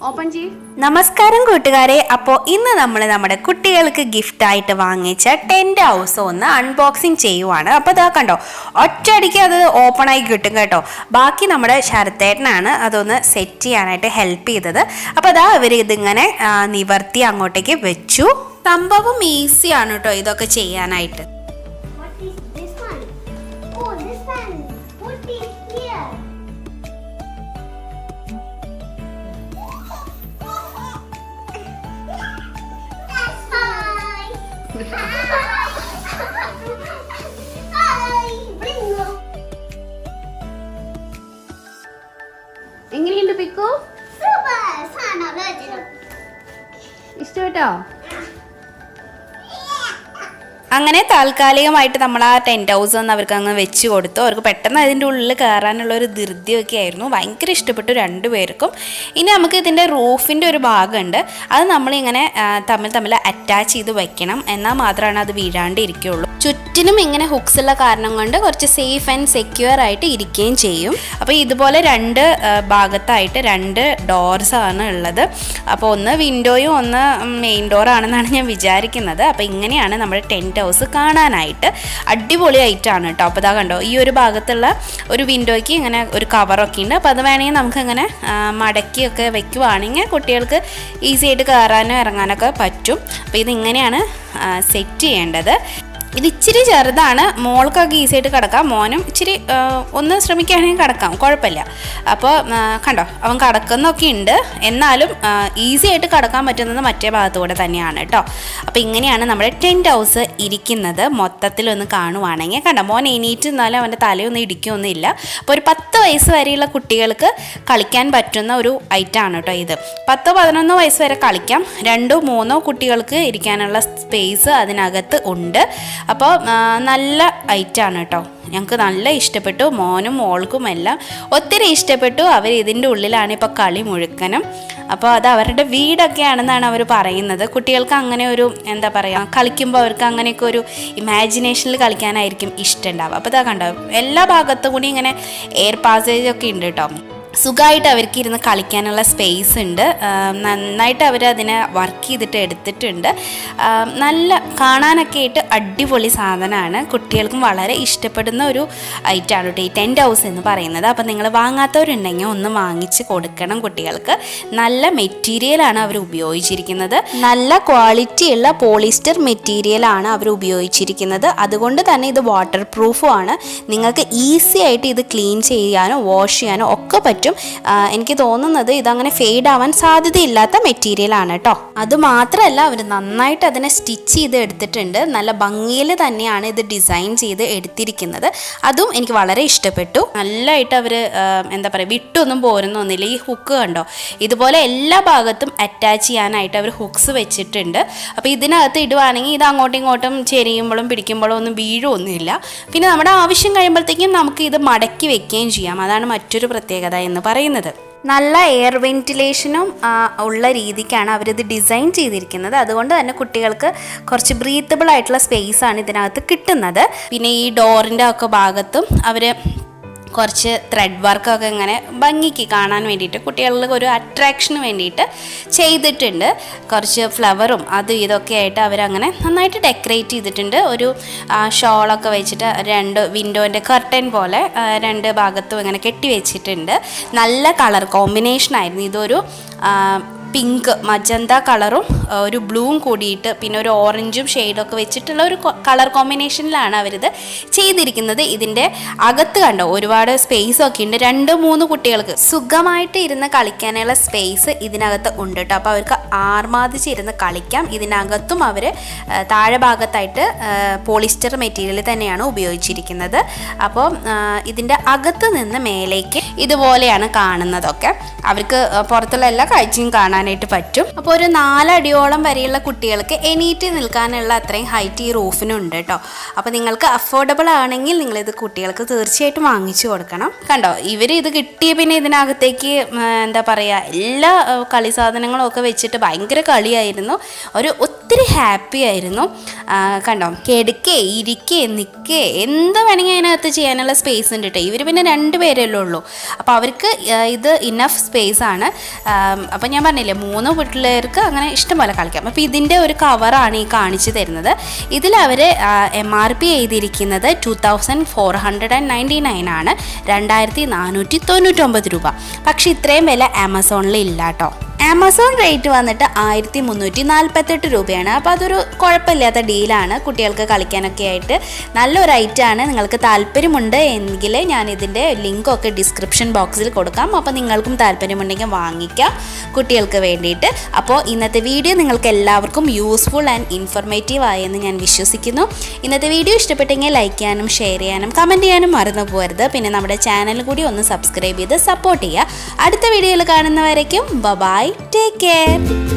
Open ചെയ്യ്. നമസ്കാരം കൂട്ടുകാരെ. അപ്പോൾ ഇന്ന് നമ്മൾ നമ്മുടെ കുട്ടികൾക്ക് ഗിഫ്റ്റായിട്ട് വാങ്ങിച്ച ടെൻറ്റ് ഹൗസ് ഒന്ന് അൺബോക്സിങ് ചെയ്യുവാണ്. അപ്പോൾ ഇതാ കണ്ടോ, ഒറ്റയടിക്ക് അത് ഓപ്പൺ ആയി കിട്ടും കേട്ടോ. ബാക്കി നമ്മുടെ ശരത്തേട്ടനാണ് അതൊന്ന് സെറ്റ് ചെയ്യാനായിട്ട് ഹെൽപ്പ് ചെയ്തത്. അപ്പോൾ അതാ ഇവർ ഇതിങ്ങനെ നിവർത്തി അങ്ങോട്ടേക്ക് വെച്ചു. സംഭവം ഈസിയാണ് കേട്ടോ ഇതൊക്കെ ചെയ്യാനായിട്ട്. എങ്ങനെയുണ്ട് പിക്കു? ഇഷ്ടപ്പെട്ടോ? അങ്ങനെ താൽക്കാലികമായിട്ട് നമ്മൾ ആ ടെൻറ്റ് ഹൗസ് ഒന്ന് അവർക്ക് അങ്ങ് വെച്ച് കൊടുത്തു. അവർക്ക് പെട്ടെന്ന് അതിൻ്റെ ഉള്ളിൽ കയറാനുള്ള ഒരു ധൃതിയൊക്കെ ആയിരുന്നു. ഭയങ്കര ഇഷ്ടപ്പെട്ടു രണ്ടുപേർക്കും. ഇനി നമുക്ക് ഇതിൻ്റെ റൂഫിൻ്റെ ഒരു ഭാഗമുണ്ട്, അത് നമ്മളിങ്ങനെ തമ്മിൽ അറ്റാച്ച് ചെയ്ത് വെക്കണം, എന്നാൽ മാത്രമാണ് അത് വീഴാണ്ട് ഇരിക്കുകയുള്ളൂ. ചുറ്റിനും ഇങ്ങനെ ഹുക്സ് ഉള്ള കാരണം കൊണ്ട് കുറച്ച് സേഫ് ആൻഡ് സെക്യൂർ ആയിട്ട് ഇരിക്കുകയും ചെയ്യും. അപ്പോൾ ഇതുപോലെ രണ്ട് ഭാഗത്തായിട്ട് രണ്ട് ഡോർസാണ് ഉള്ളത്. അപ്പോൾ ഒന്ന് വിൻഡോയും ഒന്ന് മെയിൻ ഡോർ ആണെന്നാണ് ഞാൻ വിചാരിക്കുന്നത്. അപ്പോൾ ഇങ്ങനെയാണ് നമ്മുടെ ടെൻറ്റ് ഹൗസ് കാണാനായിട്ട്. അടിപൊളിയായിട്ടാണ് കേട്ടോ. അപ്പോൾ ഇതാ കണ്ടോ, ഈ ഒരു ഭാഗത്തുള്ള ഒരു വിൻഡോയ്ക്ക് ഇങ്ങനെ ഒരു കവറൊക്കെ ഉണ്ട്. അപ്പോൾ അത് വേണമെങ്കിൽ നമുക്കിങ്ങനെ മടക്കിയൊക്കെ വെക്കുവാണെങ്കിൽ കുട്ടികൾക്ക് ഈസി ആയിട്ട് കയറാനോ ഇറങ്ങാനൊക്കെ പറ്റും. അപ്പോൾ ഇതിങ്ങനെയാണ് സെറ്റ് ചെയ്യേണ്ടത്. ഇത് ഇച്ചിരി ചെറുതാണ്, മോൾക്കൊക്കെ ഈസി ആയിട്ട് കിടക്കാം, മോനും ഇച്ചിരി ഒന്ന് ശ്രമിക്കുകയാണെങ്കിൽ കിടക്കാം, കുഴപ്പമില്ല. അപ്പോൾ കണ്ടോ, അവൻ കിടക്കുന്നൊക്കെ ഉണ്ട്, എന്നാലും ഈസി ആയിട്ട് കിടക്കാൻ പറ്റുന്നത് മറ്റേ ഭാഗത്തുകൂടെ തന്നെയാണ് കേട്ടോ. അപ്പോൾ ഇങ്ങനെയാണ് നമ്മുടെ ടെൻറ്റ് ഹൗസ് ഇരിക്കുന്നത്. മൊത്തത്തിലൊന്ന് കാണുവാണെങ്കിൽ കണ്ടോ, മോൻ എണീറ്റ് നിന്നാലും അവൻ്റെ തലയൊന്നും ഇടിക്കുകയൊന്നുമില്ല. അപ്പോൾ ഒരു 10 വയസ്സ് വരെയുള്ള കുട്ടികൾക്ക് കളിക്കാൻ പറ്റുന്ന ഒരു ഐറ്റമാണ് കേട്ടോ ഇത്. 10-11 വയസ്സ് വരെ കളിക്കാം. 2-3 കുട്ടികൾക്ക് ഇരിക്കാനുള്ള സ്പേസ് അതിനകത്ത് ഉണ്ട്. അപ്പോൾ നല്ല ഐറ്റമാണ് കേട്ടോ. ഞങ്ങൾക്ക് നല്ല ഇഷ്ടപ്പെട്ടു, മോനും മോൾക്കും എല്ലാം ഒത്തിരി ഇഷ്ടപ്പെട്ടു. അവർ ഇതിൻ്റെ ഉള്ളിലാണ് ഇപ്പോൾ കളി മുഴുക്കനും. അപ്പോൾ അത് അവരുടെ വീടൊക്കെ ആണെന്നാണ് അവർ പറയുന്നത്. കുട്ടികൾക്ക് അങ്ങനെ ഒരു എന്താ പറയുക, കളിക്കുമ്പോൾ അവർക്ക് അങ്ങനെയൊക്കെ ഒരു ഇമാജിനേഷനിൽ കളിക്കാനായിരിക്കും ഇഷ്ടമുണ്ടാവുക. അപ്പോൾ ഇതാ കണ്ടോ, എല്ലാ ഭാഗത്തും കൂടി ഇങ്ങനെ എയർ പാസേജ് ഒക്കെ ഉണ്ട് കേട്ടോ. സുഖമായിട്ട് അവർക്ക് ഇരുന്ന് കളിക്കാനുള്ള സ്പേസ് ഉണ്ട്. നന്നായിട്ട് അവർ അതിനെ വർക്ക് ചെയ്തിട്ട് എടുത്തിട്ടുണ്ട്. നല്ല കാണാനൊക്കെ ആയിട്ട് അടിപൊളി സാധനമാണ്. കുട്ടികൾക്കും വളരെ ഇഷ്ടപ്പെടുന്ന ഒരു ഐറ്റമാണ് കേട്ടോ ഈ ടെൻറ്റ് ഹൗസ് എന്ന് പറയുന്നത്. അപ്പോൾ നിങ്ങൾ വാങ്ങാത്തവരുണ്ടെങ്കിൽ ഒന്ന് വാങ്ങിച്ച് കൊടുക്കണം കുട്ടികൾക്ക്. നല്ല മെറ്റീരിയലാണ് അവർ ഉപയോഗിച്ചിരിക്കുന്നത്. നല്ല ക്വാളിറ്റിയുള്ള പോളിസ്റ്റർ മെറ്റീരിയലാണ് അവർ ഉപയോഗിച്ചിരിക്കുന്നത്. അതുകൊണ്ട് തന്നെ ഇത് വാട്ടർ പ്രൂഫും ആണ്. നിങ്ങൾക്ക് ഈസി ആയിട്ട് ഇത് ക്ലീൻ ചെയ്യാനോ വാഷ് ചെയ്യാനോ ഒക്കെ പറ്റും. എനിക്ക് തോന്നുന്നത് ഇതങ്ങനെ ഫെയ്ഡ് ആവാൻ സാധ്യതയില്ലാത്ത മെറ്റീരിയലാണ് കേട്ടോ. അതുമാത്രമല്ല, അവർ നന്നായിട്ട് അതിനെ സ്റ്റിച്ച് ചെയ്ത് എടുത്തിട്ടുണ്ട്. നല്ല ഭംഗിയിൽ തന്നെയാണ് ഇത് ഡിസൈൻ ചെയ്ത് എടുത്തിരിക്കുന്നത്. അതും എനിക്ക് വളരെ ഇഷ്ടപ്പെട്ടു. നല്ലതായിട്ട് അവർ എന്താ പറയുക, വിട്ടൊന്നും പോരുന്നൊന്നുമില്ല. ഈ ഹുക്ക് കണ്ടോ, ഇതുപോലെ എല്ലാ ഭാഗത്തും അറ്റാച്ച് ചെയ്യാനായിട്ട് അവർ ഹുക്സ് വെച്ചിട്ടുണ്ട്. അപ്പോൾ ഇതിനകത്ത് ഇടുവാണെങ്കിൽ ഇത് അങ്ങോട്ടും ഇങ്ങോട്ടും ചെരിയുമ്പോഴും പിടിക്കുമ്പോഴും ഒന്നും വീഴുമൊന്നുമില്ല. പിന്നെ നമ്മുടെ ആവശ്യം കഴിയുമ്പോഴത്തേക്കും നമുക്ക് ഇത് മടക്കി വെക്കുകയും ചെയ്യാം. അതാണ് മറ്റൊരു പ്രത്യേകത എന്ന് പറയുന്നത്. നല്ല എയർ വെന്റിലേഷനും ഉള്ള രീതിക്കാണ് അവരിത് ഡിസൈൻ ചെയ്തിരിക്കുന്നത്. അതുകൊണ്ട് തന്നെ കുട്ടികൾക്ക് കുറച്ച് ബ്രീത്തബിൾ ആയിട്ടുള്ള സ്പേസ് ആണ് ഇതിനകത്ത് കിട്ടുന്നത്. പിന്നെ ഈ ഡോറിൻ്റെ ഒക്കെ ഭാഗത്തും അവർ കുറച്ച് ത്രെഡ് വർക്കൊക്കെ ഇങ്ങനെ ഭംഗിക്ക് കാണാൻ വേണ്ടിയിട്ട്, കുട്ടികൾക്ക് ഒരു അട്രാക്ഷന് വേണ്ടിയിട്ട് ചെയ്തിട്ടുണ്ട്. കുറച്ച് ഫ്ലവറും അതും ഇതൊക്കെ ആയിട്ട് അവരങ്ങനെ നന്നായിട്ട് ഡെക്കറേറ്റ് ചെയ്തിട്ടുണ്ട്. ഒരു ഷോളൊക്കെ വെച്ചിട്ട് 2 വിൻഡോൻ്റെ കർട്ടൻ പോലെ 2 ഭാഗത്തും ഇങ്ങനെ കെട്ടി വെച്ചിട്ടുണ്ട്. നല്ല കളർ കോമ്പിനേഷനായിരുന്നു. ഇതൊരു പിങ്ക് മജന്ത കളറും ഒരു ബ്ലൂവും കൂടിയിട്ട് പിന്നെ ഒരു ഓറഞ്ചും ഷെയ്ഡൊക്കെ വെച്ചിട്ടുള്ള ഒരു കളർ കോമ്പിനേഷനിലാണ് അവരിത് ചെയ്തിരിക്കുന്നത്. ഇതിൻ്റെ അകത്ത് കണ്ടോ ഒരുപാട് സ്പേസ് ഒക്കെ ഉണ്ട്. 2-3 കുട്ടികൾക്ക് സുഖമായിട്ട് ഇരുന്ന് കളിക്കാനുള്ള സ്പേസ് ഇതിനകത്ത് ഉണ്ട് കേട്ടോ. അപ്പോൾ അവർക്ക് ആർമാദിച്ചിരുന്ന് കളിക്കാം. ഇതിനകത്തും അവർ താഴെ ഭാഗത്തായിട്ട് പോളിസ്റ്റർ മെറ്റീരിയൽ തന്നെയാണ് ഉപയോഗിച്ചിരിക്കുന്നത്. അപ്പോൾ ഇതിൻ്റെ അകത്ത് നിന്ന് മേലേക്ക് ഇതുപോലെയാണ് കാണുന്നതൊക്കെ. അവർക്ക് പുറത്തുള്ള എല്ലാ കാഴ്ചയും കാണാനായിട്ട് പറ്റും. അപ്പോൾ ഒരു 4 അടിയോളം അടിയോളം വരെയുള്ള കുട്ടികൾക്ക് എണീറ്റ് നിൽക്കാനുള്ള അത്രയും ഹൈറ്റ് ഈ റൂഫിനുണ്ട് കേട്ടോ. അപ്പോൾ നിങ്ങൾക്ക് അഫോർഡബിൾ ആണെങ്കിൽ നിങ്ങളിത് കുട്ടികൾക്ക് തീർച്ചയായിട്ടും വാങ്ങിച്ചു കൊടുക്കണം. കണ്ടോ, ഇവർ ഇത് കിട്ടിയ പിന്നെ ഇതിനകത്തേക്ക് എന്താ പറയുക, എല്ലാ കളി സാധനങ്ങളും ഒക്കെ വെച്ചിട്ട് ഭയങ്കര കളിയായിരുന്നു. ഒത്തിരി ഹാപ്പി ആയിരുന്നു. കണ്ടോ, കിടക്കേ ഇരിക്കേ നിൽക്കേ എന്താ വേണമെങ്കിൽ അതിനകത്ത് ചെയ്യാനുള്ള സ്പേസ് ഉണ്ട് കേട്ടോ. ഇവർ പിന്നെ 2 പേരല്ലേ ഉള്ളൂ, അപ്പോൾ അവർക്ക് ഇത് ഇനഫ് സ്പേസ് ആണ്. അപ്പോൾ ഞാൻ പറഞ്ഞില്ലേ 3 പിള്ളേർക്ക് അങ്ങനെ ഇഷ്ടംപോലെ കളിക്കാം. അപ്പോൾ ഇതിൻ്റെ ഒരു കവറാണ് ഈ കാണിച്ചു തരുന്നത്. ഇതിൽ അവർ MRP എഴുതിയിരിക്കുന്നത് 2499 ആണ്, 2499 രൂപ. പക്ഷേ ഇത്രയും വില ആമസോണിൽ ഇല്ല കേട്ടോ. ആമസോൺ റേറ്റ് വന്നിട്ട് 1348 രൂപയാണ്. അപ്പോൾ അതൊരു കുഴപ്പമില്ലാത്ത ഡീലാണ്, കുട്ടികൾക്ക് കളിക്കാനൊക്കെ ആയിട്ട് നല്ലൊരു ഐറ്റമാണ്. നിങ്ങൾക്ക് താല്പര്യമുണ്ട് എങ്കിൽ ഞാൻ ഇതിൻ്റെ ലിങ്കൊക്കെ ഡിസ്ക്രിപ്ഷൻ ബോക്സിൽ കൊടുക്കാം. അപ്പോൾ നിങ്ങൾക്കും താല്പര്യമുണ്ടെങ്കിൽ വാങ്ങിക്കാം കുട്ടികൾക്ക് വേണ്ടിയിട്ട്. അപ്പോൾ ഇന്നത്തെ വീഡിയോ നിങ്ങൾക്ക് എല്ലാവർക്കും യൂസ്ഫുൾ ആൻഡ് ഇൻഫോർമേറ്റീവ് ആയെന്ന് ഞാൻ വിശ്വസിക്കുന്നു. ഇന്നത്തെ വീഡിയോ ഇഷ്ടപ്പെട്ടെങ്കിൽ ലൈക്ക് ചെയ്യാനും ഷെയർ ചെയ്യാനും കമൻറ്റ് ചെയ്യാനും മറന്നു പോകരുത്. പിന്നെ നമ്മുടെ ചാനൽ കൂടി ഒന്ന് സബ്സ്ക്രൈബ് ചെയ്ത് സപ്പോർട്ട് ചെയ്യുക. അടുത്ത വീഡിയോയിൽ കാണുന്നവരേക്കും ബൈ. Take care.